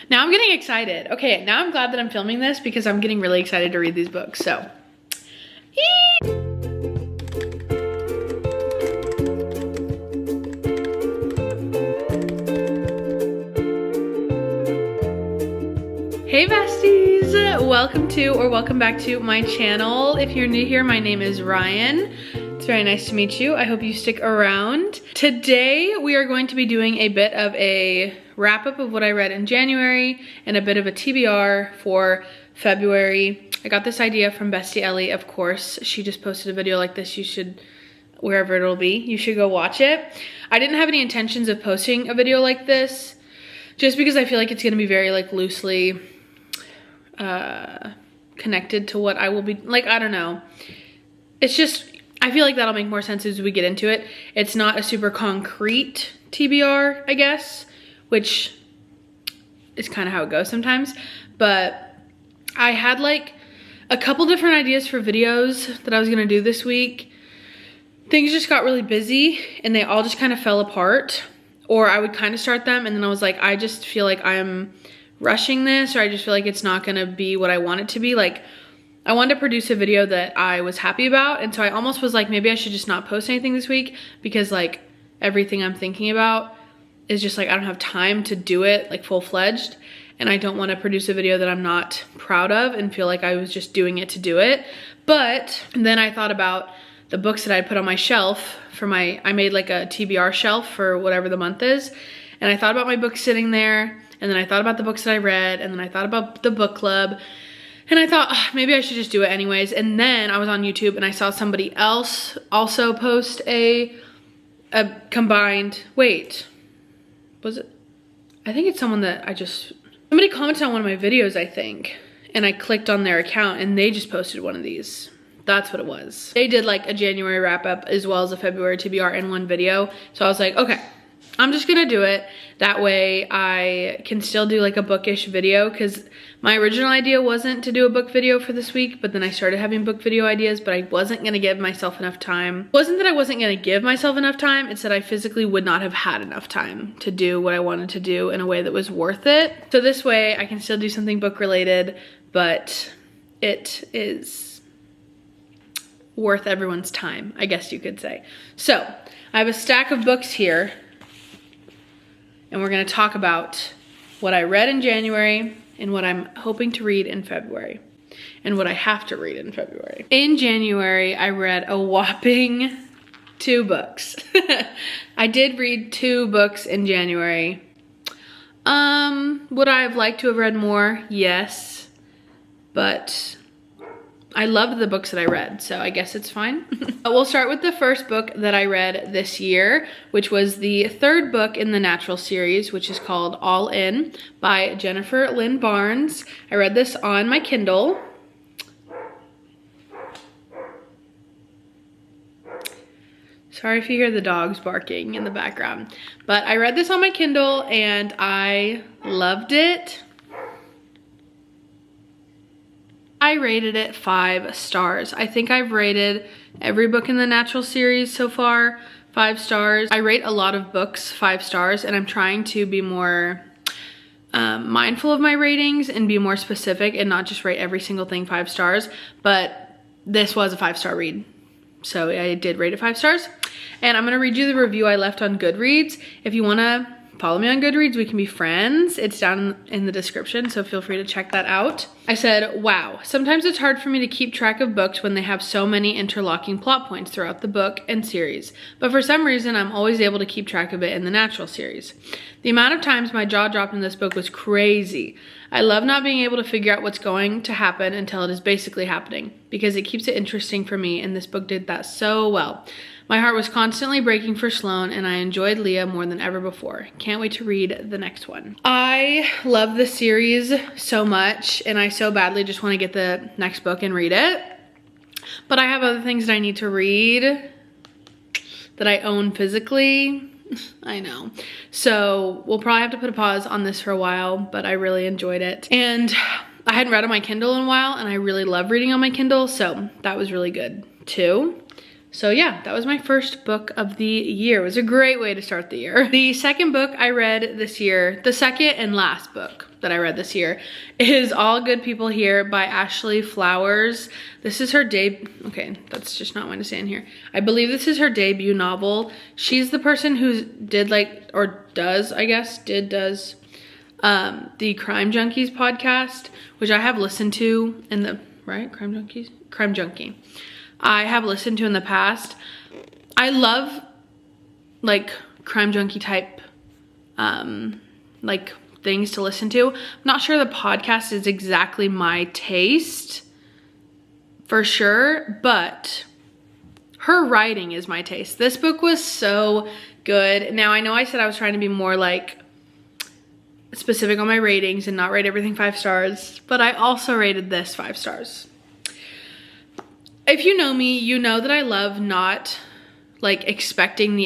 Now I'm getting excited. Okay, now I'm glad that I'm filming this because I'm getting really excited to read these books, so. Hey besties, welcome back to my channel. If you're new here, my name is Ryan. It's very nice to meet you. I hope you stick around. Today we are going to be doing a bit of a wrap up of what I read in January and a bit of a TBR for February. I got this idea from Bestie Ellie, of course. She just posted a video like this. You should, wherever it'll be, you should go watch it. I didn't have any intentions of posting a video like this just because I feel like it's gonna be very like loosely connected to what I will be, like, I don't know. It's just, I feel like that'll make more sense as we get into it. It's not a super concrete TBR, I guess, which is kind of how it goes sometimes. But I had like a couple different ideas for videos that I was gonna do this week. Things just got really busy and they all just kind of fell apart. Or I would kind of start them and then I was like, I just feel like I'm rushing this, or I just feel like it's not gonna be what I want it to be. Like, I wanted to produce a video that I was happy about, and so I almost was like, maybe I should just not post anything this week because like everything I'm thinking about is just like, I don't have time to do it like full-fledged, and I don't want to produce a video that I'm not proud of and feel like I was just doing it to do it. But then I thought about the books that I put on my shelf for my, I made like a TBR shelf for whatever the month is, and I thought about my books sitting there, and then I thought about the books that I read, and then I thought about the book club, and I thought, maybe I should just do it anyways. And then I was on YouTube and I saw somebody else also post a combined, wait, was it? I think it's someone that somebody commented on one of my videos, I think, and I clicked on their account and they just posted one of these. That's what it was. They did like a January wrap up as well as a February TBR in one video. So I was like, okay, I'm just gonna do it. That way I can still do like a bookish video, because my original idea wasn't to do a book video for this week, but then I started having book video ideas, but I wasn't gonna give myself enough time. It wasn't that I wasn't gonna give myself enough time, it's that I physically would not have had enough time to do what I wanted to do in a way that was worth it. So this way I can still do something book related, but it is worth everyone's time, I guess you could say. So I have a stack of books here, and we're gonna talk about what I read in January and what I'm hoping to read in February and what I have to read in February. In January, I read a whopping 2 books. I did read 2 books in January. Would I have liked to have read more? Yes, but I loved the books that I read, so I guess it's fine. We'll start with the first book that I read this year, which was the 3rd book in the Natural series, which is called All In by Jennifer Lynn Barnes. I read this on my Kindle. Sorry if you hear the dogs barking in the background, but I read this on my Kindle and I loved it. I rated it 5 stars. I think I've rated every book in the Natural series so far 5 stars. I rate a lot of books 5 stars, and I'm trying to be more mindful of my ratings and be more specific and not just rate every single thing 5 stars. But this was a 5-star read, so I did rate it 5 stars. And I'm gonna read you the review I left on Goodreads. If you wanna follow me on Goodreads, we can be friends. It's down in the description, so feel free to check that out. I said, wow, sometimes it's hard for me to keep track of books when they have so many interlocking plot points throughout the book and series, but for some reason, I'm always able to keep track of it in the Natural series. The amount of times my jaw dropped in this book was crazy. I love not being able to figure out what's going to happen until it is basically happening, because it keeps it interesting for me, and this book did that so well. My heart was constantly breaking for Sloane, and I enjoyed Leah more than ever before. Can't wait to read the next one. I love the series so much, and I so badly just want to get the next book and read it. But I have other things that I need to read that I own physically. I know. So we'll probably have to put a pause on this for a while, but I really enjoyed it. And I hadn't read on my Kindle in a while, and I really love reading on my Kindle, so that was really good too. So yeah, that was my first book of the year. It was a great way to start the year. The second book I read this year, the second and last book that I read this year, is All Good People Here by Ashley Flowers. This is her okay, that's just not what to say in here. I believe this is her debut novel. She's the person who did does the Crime Junkies podcast, which I have listened to in the, right? Crime Junkie. I have listened to in the past. I love like Crime Junkie type like things to listen to. I'm not sure the podcast is exactly my taste for sure, but her writing is my taste. This book was so good. Now I know I said I was trying to be more like specific on my ratings and not rate everything 5 stars, but I also rated this 5 stars. If you know me, you know that I love not expecting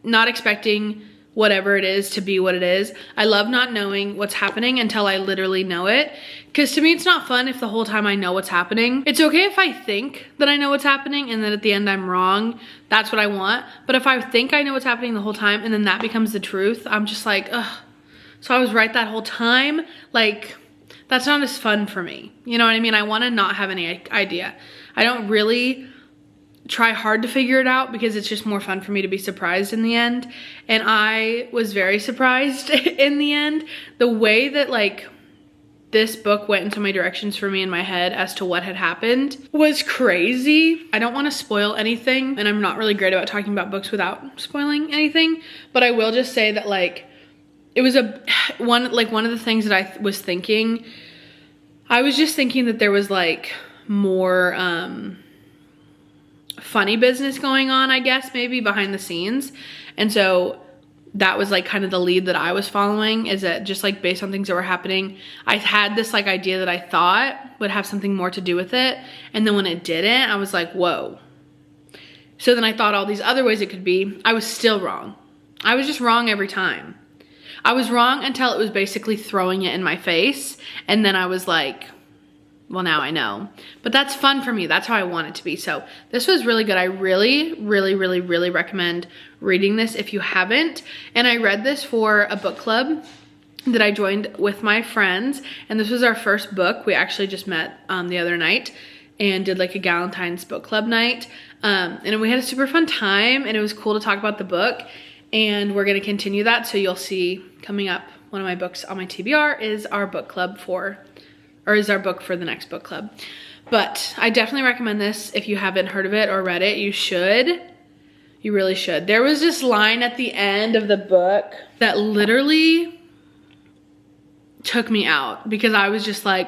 not expecting whatever it is to be what it is. I love not knowing what's happening until I literally know it. Because to me, it's not fun if the whole time I know what's happening. It's okay if I think that I know what's happening and then at the end I'm wrong. That's what I want. But if I think I know what's happening the whole time and then that becomes the truth, I'm just like, ugh. So I was right that whole time. Like, that's not as fun for me. You know what I mean? I want to not have any idea. I don't really try hard to figure it out because it's just more fun for me to be surprised in the end. And I was very surprised in the end. The way that this book went into my directions for me in my head as to what had happened was crazy. I don't want to spoil anything, and I'm not really great about talking about books without spoiling anything, but I will just say that it was one of the things that I was thinking. I was just thinking that there was more funny business going on, I guess, maybe behind the scenes. And so that was kind of the lead that I was following, is that just based on things that were happening, I had this idea that I thought would have something more to do with it. And then when it didn't, I was like, whoa. So then I thought all these other ways it could be. I was still wrong. I was just wrong every time. I was wrong until it was basically throwing it in my face. And then I was like, well, now I know. But that's fun for me. That's how I want it to be. So this was really good. I really, really, really, really recommend reading this if you haven't. And I read this for a book club that I joined with my friends. And this was our first book. We actually just met the other night and did a Galentine's book club night. And we had a super fun time, and it was cool to talk about the book. And we're going to continue that. So you'll see coming up, one of my books on my TBR is our book club is our book for the next book club. But I definitely recommend this. If you haven't heard of it or read it, you should. You really should. There was this line at the end of the book that literally took me out, because I was just I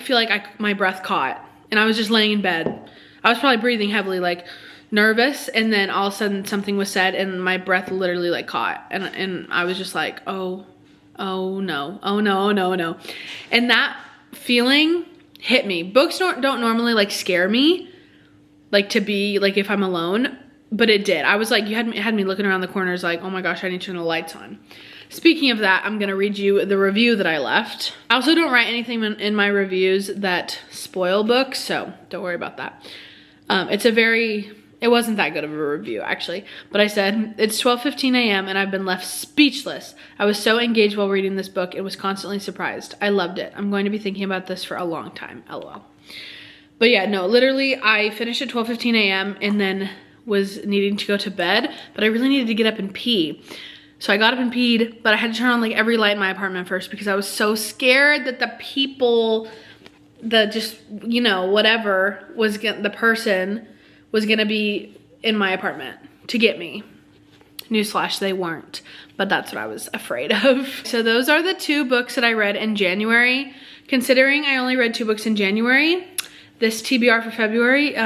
feel like my breath caught, and I was just laying in bed. I was probably breathing heavily, nervous, and then all of a sudden something was said and my breath literally caught, and I was just like, oh no. And that feeling hit me. Books don't normally scare me, to be if I'm alone, but it did. I was you had me looking around the corners oh my gosh, I need to turn the lights on. Speaking of that, I'm gonna read you the review that I left. I also don't write anything in my reviews that spoil books, so don't worry about that. It wasn't that good of a review, actually. But I said, it's 12:15 a.m. and I've been left speechless. I was so engaged while reading this book and was constantly surprised. I loved it. I'm going to be thinking about this for a long time. LOL. But yeah, no, literally, I finished at 12:15 a.m. and then was needing to go to bed. But I really needed to get up and pee. So I got up and peed, but I had to turn on every light in my apartment first because I was so scared that the people, whatever, the person was gonna be in my apartment to get me. Newsflash, they weren't, but that's what I was afraid of. So those are the 2 books that I read in January. Considering I only read 2 books in January, this TBR for February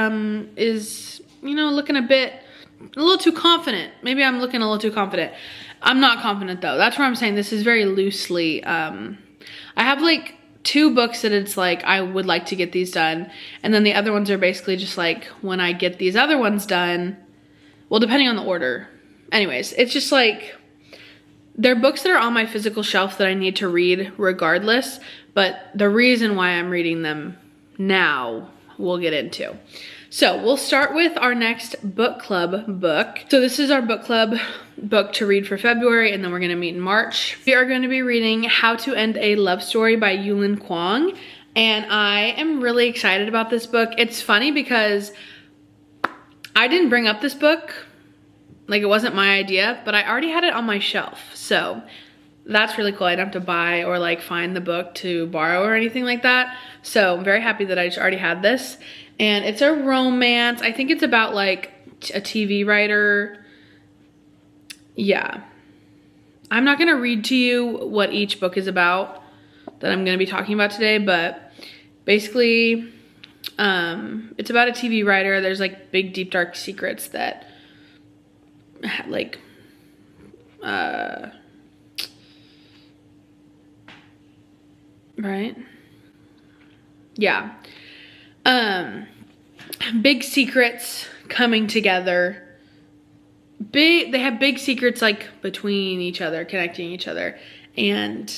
is, looking a little too confident. Maybe I'm looking a little too confident. I'm not confident though. That's where I'm saying this is very loosely. I have 2 books that it's I would like to get these done, and then the other ones are basically just when I get these other ones done, well, depending on the order. Anyways, it's just they're books that are on my physical shelf that I need to read regardless, but the reason why I'm reading them now we'll get into. So we'll start with our next book club book. So this is our book club book to read for February, and then we're gonna meet in March. We are gonna be reading How to End a Love Story by Yulin Kwong. And I am really excited about this book. It's funny because I didn't bring up this book, like it wasn't my idea, but I already had it on my shelf. So that's really cool. I don't have to buy or like find the book to borrow or anything like that. So I'm very happy that I just already had this. And it's a romance. I think it's about like a TV writer. Yeah. I'm not gonna read to you what each book is about that I'm gonna be talking about today, but basically it's about a TV writer. There's like big, deep, dark secrets that like, right? Yeah. Big secrets coming together. They have big secrets like between each other, connecting each other, and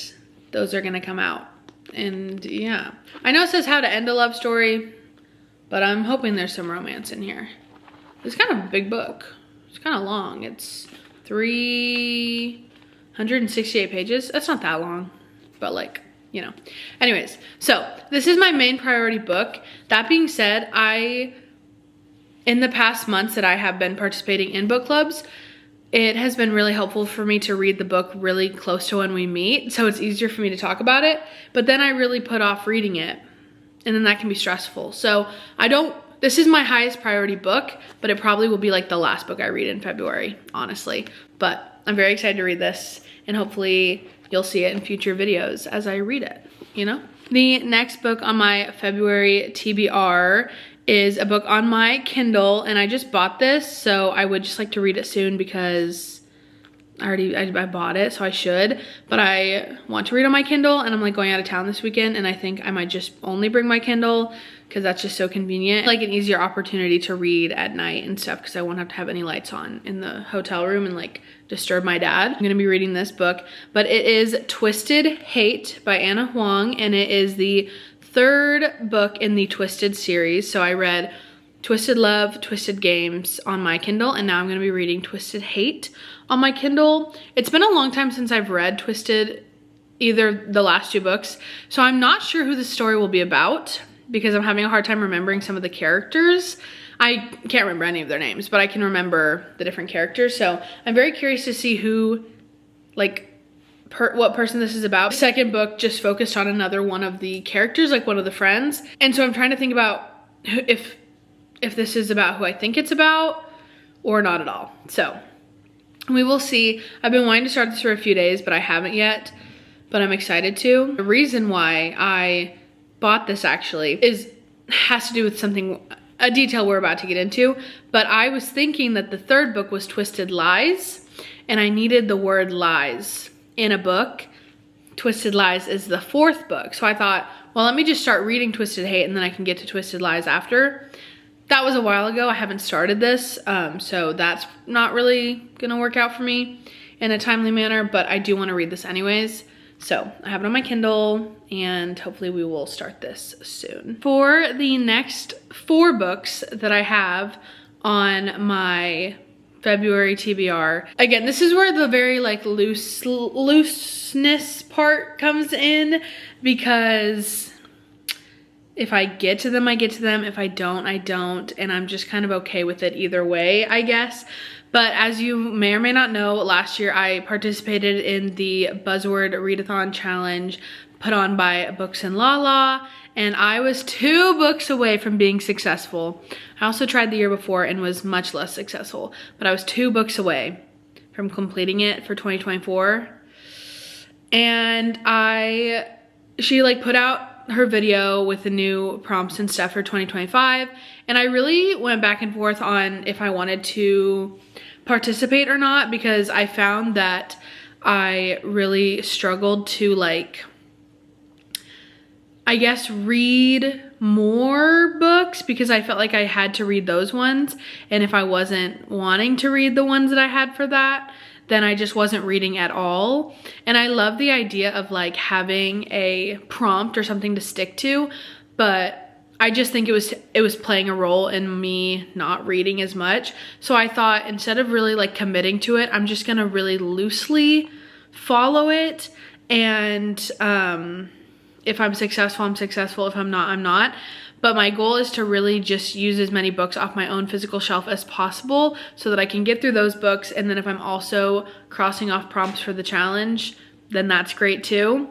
those are gonna come out. And yeah, I know it says how to end a love story, but I'm hoping there's some romance in here. It's kind of a big book. It's kind of long. It's 368 pages. That's not that long, but like, you know. Anyways, so this is my main priority book. That being said, in the past months that I have been participating in book clubs, it has been really helpful for me to read the book really close to when we meet, so it's easier for me to talk about it, but then I really put off reading it, and then that can be stressful. So this is my highest priority book, but it probably will be like the last book I read in February, honestly. But I'm very excited to read this, and hopefully you'll see it in future videos as I read it, you know? The next book on my February TBR is a book on my Kindle, and I just bought this, so I would just like to read it soon because I bought it, so I should, but I want to read on my Kindle, and I'm like going out of town this weekend, and I think I might just only bring my Kindle because that's just so convenient. Like an easier opportunity to read at night and stuff because I won't have to have any lights on in the hotel room and like disturb my dad. I'm gonna be reading this book, but it is Twisted Hate by Anna Huang, and it is the third book in the Twisted series. So I read Twisted Love, Twisted Games on my Kindle, and now I'm gonna be reading Twisted Hate on my Kindle. It's been a long time since I've read Twisted, either the last two books, so I'm not sure who the story will be about because I'm having a hard time remembering some of the characters. I can't remember any of their names, but I can remember the different characters, so I'm very curious to see who, like, what person this is about. The second book just focused on another one of the characters, like one of the friends, and so I'm trying to think about if this is about who I think it's about or not at all. So we will see. I've been wanting to start this for a few days, but I haven't yet, but I'm excited to. The reason why I bought this actually has to do with a detail we're about to get into, but I was thinking that the third book was Twisted Lies, and I needed the word lies in a book. Twisted Lies is the fourth book, so I thought, well, let me just start reading Twisted Hate and then I can get to Twisted Lies after. That was a while ago. I haven't started this, so that's not really gonna work out for me in a timely manner, but I do want to read this anyways. So I have it on my Kindle, and hopefully we will start this soon. For the next 4 books that I have on my February TBR, again, this is where the very like looseness part comes in, because if I get to them, I get to them. If I don't, I don't. And I'm just kind of okay with it either way, I guess. But as you may or may not know, last year I participated in the Buzzword Readathon Challenge put on by Books and Lala, and I was 2 books away from being successful. I also tried the year before and was much less successful, but I was 2 books away from completing it for 2024. And she like put out her video with the new prompts and stuff for 2025, and I really went back and forth on if I wanted to participate or not, because I found that I really struggled to, like, I guess read more books because I felt like I had to read those ones, and if I wasn't wanting to read the ones that I had for that, then I just wasn't reading at all. And I love the idea of like having a prompt or something to stick to, but I just think it was playing a role in me not reading as much. So I thought, instead of really like committing to it, I'm just gonna really loosely follow it. And if I'm successful, I'm successful. If I'm not, I'm not. But my goal is to really just use as many books off my own physical shelf as possible so that I can get through those books. And then if I'm also crossing off prompts for the challenge, then that's great too.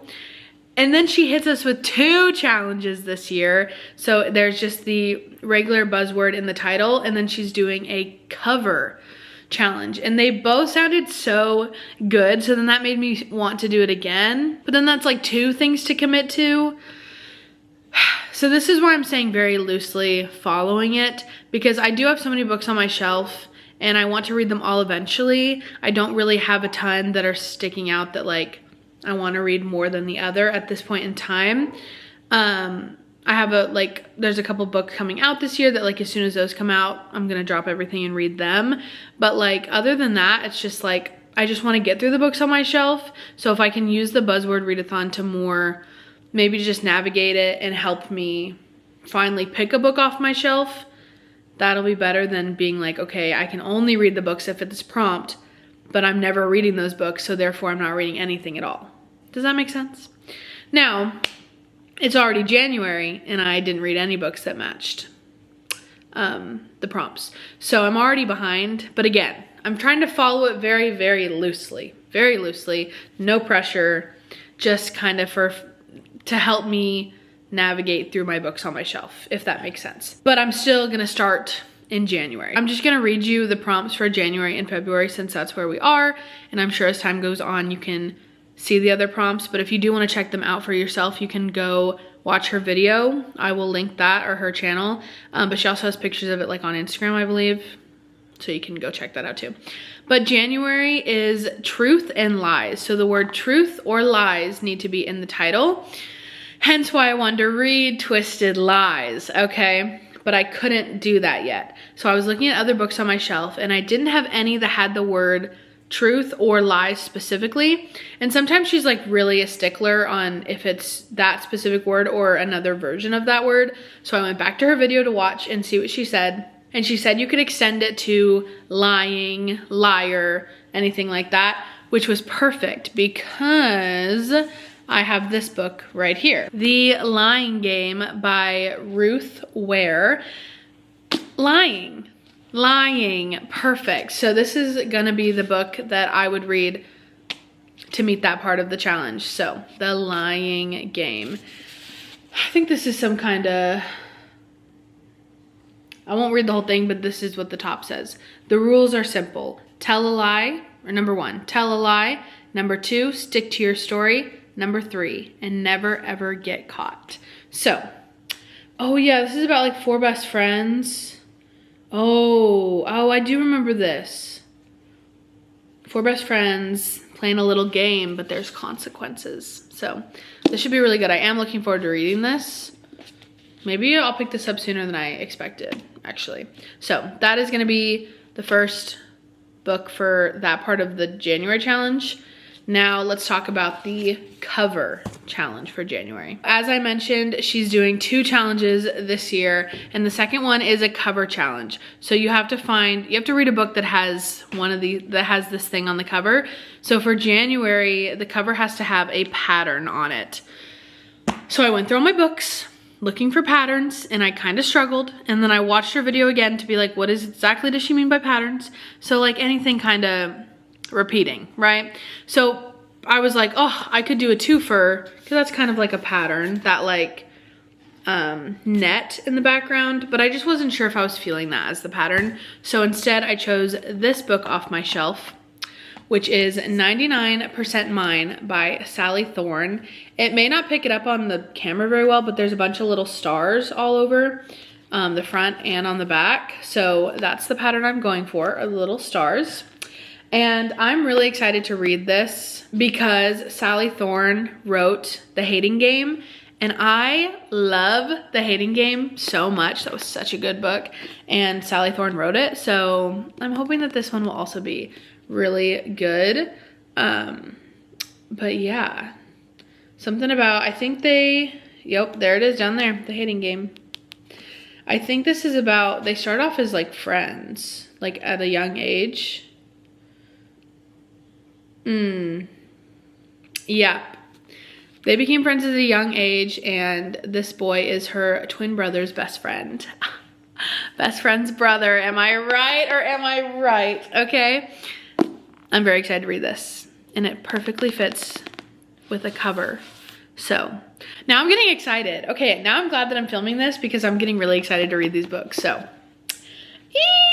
And then she hits us with 2 challenges this year. So there's just the regular buzzword in the title, and then she's doing a cover challenge. And they both sounded so good. So then that made me want to do it again. But then that's like 2 things to commit to. So this is why I'm saying very loosely following it, because I do have so many books on my shelf and I want to read them all eventually. I don't really have a ton that are sticking out that like I want to read more than the other at this point in time. I have there's a couple books coming out this year that like as soon as those come out, I'm gonna drop everything and read them. But like other than that, it's just like I just want to get through the books on my shelf. So if I can use the buzzword readathon to more maybe just navigate it and help me finally pick a book off my shelf, that'll be better than being like, okay, I can only read the books if it's prompt, but I'm never reading those books, so therefore I'm not reading anything at all. Does that make sense? Now, it's already January and I didn't read any books that matched the prompts. So I'm already behind, but again, I'm trying to follow it very, very loosely, no pressure, just kind of to help me navigate through my books on my shelf, if that makes sense. But I'm still gonna start in January. I'm just gonna read you the prompts for January and February since that's where we are, and I'm sure as time goes on you can see the other prompts, but if you do wanna check them out for yourself, you can go watch her video. I will link that, or her channel, but she also has pictures of it like on Instagram, I believe, so you can go check that out too. But January is truth and lies. So the word truth or lies need to be in the title. Hence why I wanted to read Twisted Lies, okay? But I couldn't do that yet. So I was looking at other books on my shelf and I didn't have any that had the word truth or lies specifically. And sometimes she's like really a stickler on if it's that specific word or another version of that word. So I went back to her video to watch and see what she said. And she said you could extend it to lying, liar, anything like that, which was perfect because I have this book right here. The Lying Game by Ruth Ware. Lying, perfect. So this is gonna be the book that I would read to meet that part of the challenge. So, The Lying Game. I think this is some kind of, I won't read the whole thing, but this is what the top says. The rules are simple. Tell a lie, or number 1, tell a lie. Number 2, stick to your story. Number 3, and never ever get caught. So, oh yeah, this is about like 4 best friends. Oh, I do remember this. 4 best friends playing a little game, but there's consequences. So this should be really good. I am looking forward to reading this. Maybe I'll pick this up sooner than I expected, actually. So that is gonna be the first book for that part of the January challenge. Now let's talk about the cover challenge for January. As I mentioned, she's doing 2 challenges this year, and the second one is a cover challenge. So you have to read a book that has this thing on the cover. So for January, the cover has to have a pattern on it. So I went through all my books looking for patterns and I kind of struggled, and then I watched her video again to be like, what exactly does she mean by patterns? So like anything kind of repeating, right? So I was like, oh, I could do a twofer, because that's kind of like a pattern, that like net in the background, but I just wasn't sure if I was feeling that as the pattern. So instead I chose this book off my shelf, which is 99% Mine by Sally Thorne. It may not pick it up on the camera very well, but there's a bunch of little stars all over the front and on the back. So that's the pattern I'm going for, are the little stars. And I'm really excited to read this because Sally Thorne wrote The Hating Game, and I love The Hating Game so much. That was such a good book, and Sally Thorne wrote it. So I'm hoping that this one will also be really good. But yeah, something about, I think yep, there it is down there, The Hating Game. I think this is about, they start off as like friends, like at a young age. Yeah. They became friends at a young age, and this boy is her twin brother's best friend. Best friend's brother. Am I right or am I right? Okay. I'm very excited to read this, and it perfectly fits with the cover. So now I'm getting excited. Okay, now I'm glad that I'm filming this because I'm getting really excited to read these books. So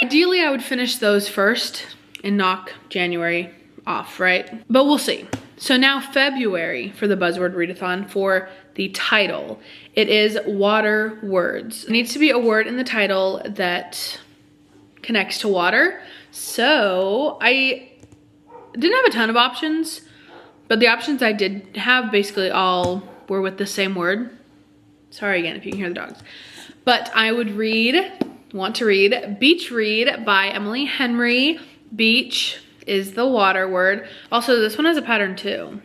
ideally I would finish those first and knock January off, right? But we'll see. So now February for the Buzzword Readathon for the title. It is water words. It needs to be a word in the title that connects to water. So I didn't have a ton of options, but the options I did have basically all were with the same word. Sorry again if you can hear the dogs. But I would want to read Beach Read by Emily Henry. Beach is the water word. Also, this one has a pattern too.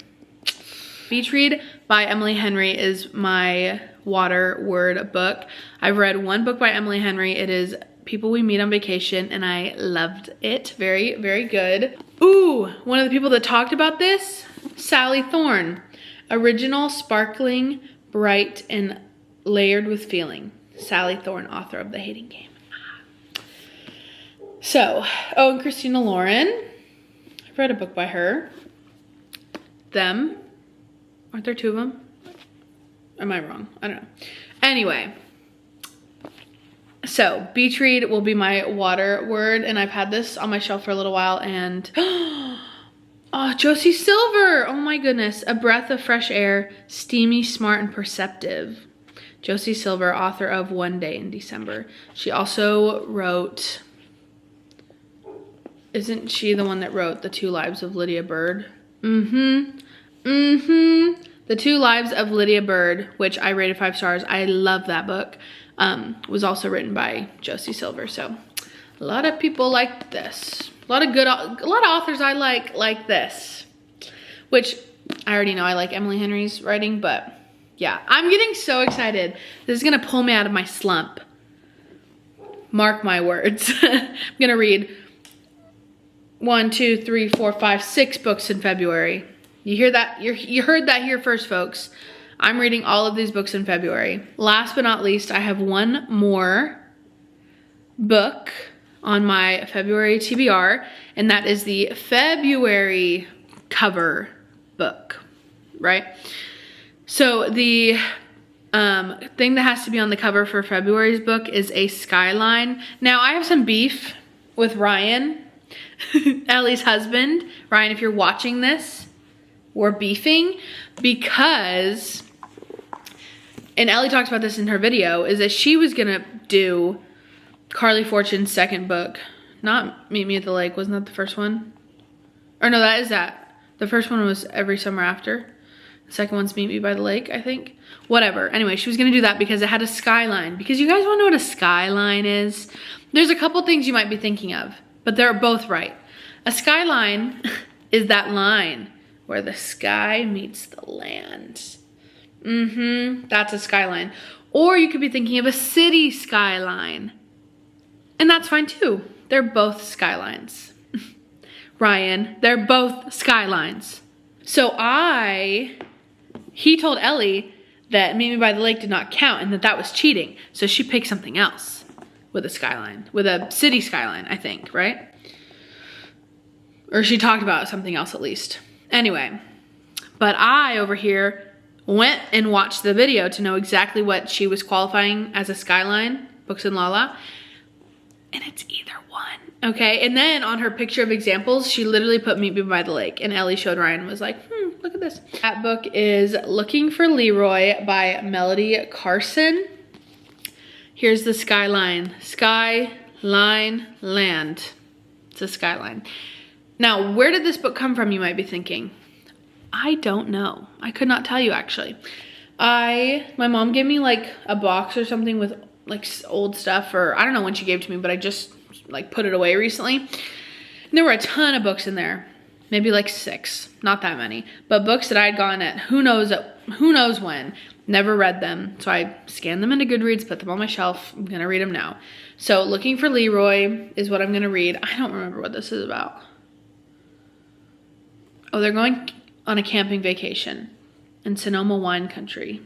Beach Read by Emily Henry is my water word book. I've read one book by Emily Henry. It is People We Meet on Vacation, and I loved it. Very, very good. Ooh, one of the people that talked about this, Sally Thorne. Original, sparkling, bright, and layered with feeling. Sally Thorne, author of The Hating Game. So, oh, and Christina Lauren. I've read a book by her. Them. Aren't there two of them? Am I wrong? I don't know. Anyway. So, Beach Read will be my water word, and I've had this on my shelf for a little while, and oh, Josie Silver! Oh my goodness. A breath of fresh air, steamy, smart, and perceptive. Josie Silver, author of One Day in December. She also wrote, isn't she the one that wrote The Two Lives of Lydia Bird? The Two Lives of Lydia Bird, which I rated 5 stars. I love that book. Was also written by Josie Silver. So a lot of people like this. A lot of authors I like this, which I already know I like Emily Henry's writing, but yeah, I'm getting so excited. This is gonna pull me out of my slump. Mark my words. I'm gonna read 1, 2, 3, 4, 5, 6 books in February. You hear that? You heard that here first, folks. I'm reading all of these books in February. Last but not least, I have one more book on my February TBR, and that is the February cover book, right? So the thing that has to be on the cover for February's book is a skyline. Now, I have some beef with Ryan, Ellie's husband. Ryan, if you're watching this, we're beefing because, and Ellie talks about this in her video, is that she was gonna do Carly Fortune's second book. Not Meet Me at the Lake, wasn't that the first one? Or no, that is that. The first one was Every Summer After. The second one's Meet Me by the Lake, I think. Whatever. Anyway, she was gonna do that because it had a skyline. Because you guys wanna know what a skyline is? There's a couple things you might be thinking of, but they're both right. A skyline is that line where the sky meets the land. That's a skyline. Or you could be thinking of a city skyline. And that's fine too. They're both skylines. Ryan, they're both skylines. So he told Ellie that Meet Me by the Lake did not count and that was cheating. So she picked something else with a skyline, with a city skyline, I think, right? Or she talked about something else at least. Anyway, but I over here went and watched the video to know exactly what she was qualifying as a skyline, Books and Lala, and it's either one, okay? And then on her picture of examples, she literally put Meet Me by the Lake, and Ellie showed Ryan and was like, look at this. That book is Looking for Leroy by Melody Carson. Here's the skyline. Skyline, land. It's a skyline. Now, where did this book come from, you might be thinking? I don't know. I could not tell you, actually. My mom gave me like a box or something with like old stuff, or I don't know when she gave it to me, but I just like put it away recently. And there were a ton of books in there, maybe like 6, not that many, but books that I had gotten at who knows when. Never read them. So I scanned them into Goodreads, put them on my shelf. I'm gonna read them now. So Looking for Leroy is what I'm gonna read. I don't remember what this is about. Oh, they're going on a camping vacation in Sonoma wine country.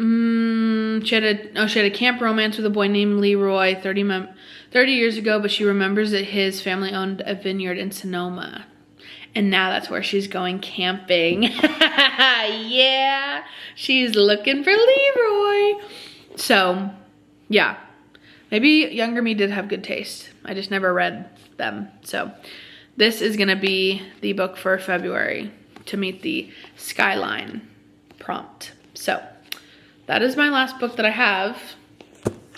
She had a camp romance with a boy named Leroy 30 years ago, but she remembers that his family owned a vineyard in Sonoma. And now that's where she's going camping. Yeah, she's looking for Leroy. So, yeah. Maybe younger me did have good taste. I just never read them. So, this is gonna be the book for February to meet the Skyline prompt. So, that is my last book that I have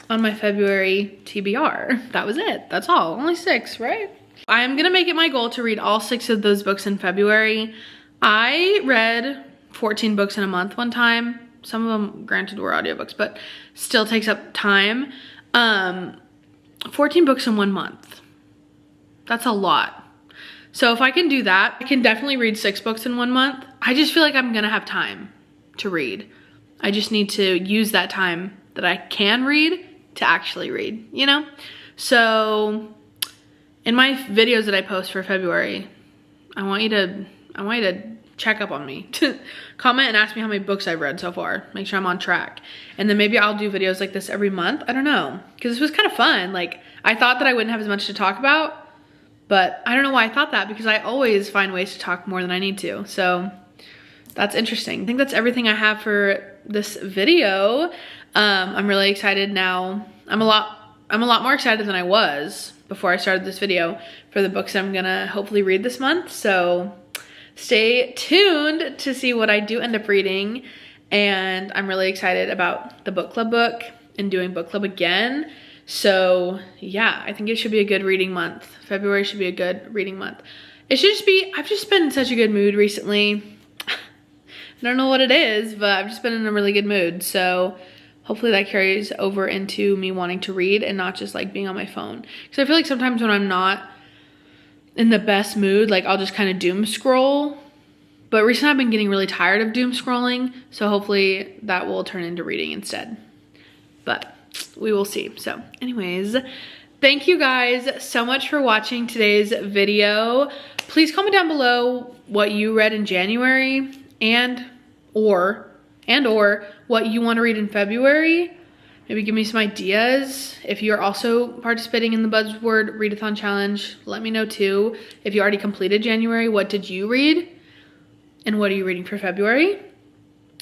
on my February TBR. That was it. That's all. Only 6, right? I am gonna make it my goal to read all 6 of those books in February. I read 14 books in a month one time. Some of them, granted, were audiobooks, but still takes up time. 14 books in 1 month. That's a lot. So if I can do that, I can definitely read 6 books in 1 month. I just feel like I'm gonna have time to read. I just need to use that time that I can read to actually read, you know? So in my videos that I post for February, I want you to check up on me. Comment and ask me how many books I've read so far. Make sure I'm on track. And then maybe I'll do videos like this every month. I don't know. Because this was kind of fun. Like, I thought that I wouldn't have as much to talk about. But I don't know why I thought that, because I always find ways to talk more than I need to. So that's interesting. I think that's everything I have for this video. I'm really excited now. I'm a lot more excited than I was before I started this video for the books I'm gonna hopefully read this month. So stay tuned to see what I do end up reading. And I'm really excited about the book club book and doing book club again. So yeah, I think it should be a good reading month. February should be a good reading month. It should just be, I've just been in such a good mood recently. I don't know what it is, but I've just been in a really good mood. So hopefully that carries over into me wanting to read and not just like being on my phone. Because I feel like sometimes when I'm not in the best mood, like I'll just kind of doom scroll. But recently I've been getting really tired of doom scrolling. So hopefully that will turn into reading instead. But we will see. So anyways, thank you guys so much for watching today's video. Please comment down below what you read in January and or what you want to read in February. Maybe give me some ideas. If you're also participating in the Buzzword Readathon Challenge, let me know too. If you already completed January, what did you read? And what are you reading for February?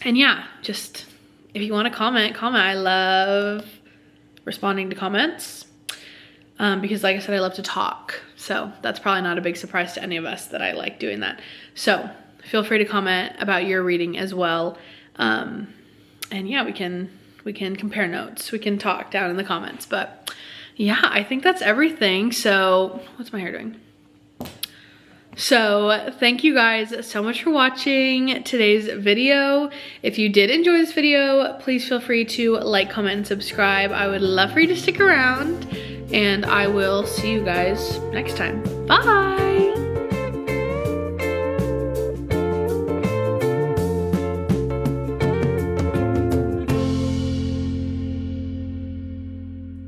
And yeah, just if you want to comment. I love responding to comments because like I said, I love to talk. So that's probably not a big surprise to any of us that I like doing that. So feel free to comment about your reading as well. And yeah, we can compare notes. We can talk down in the comments. But yeah, I think that's everything. So what's my hair doing? So thank you guys so much for watching today's video. If you did enjoy this video, please feel free to like, comment, and subscribe. I would love for you to stick around, and I will see you guys next time. Bye!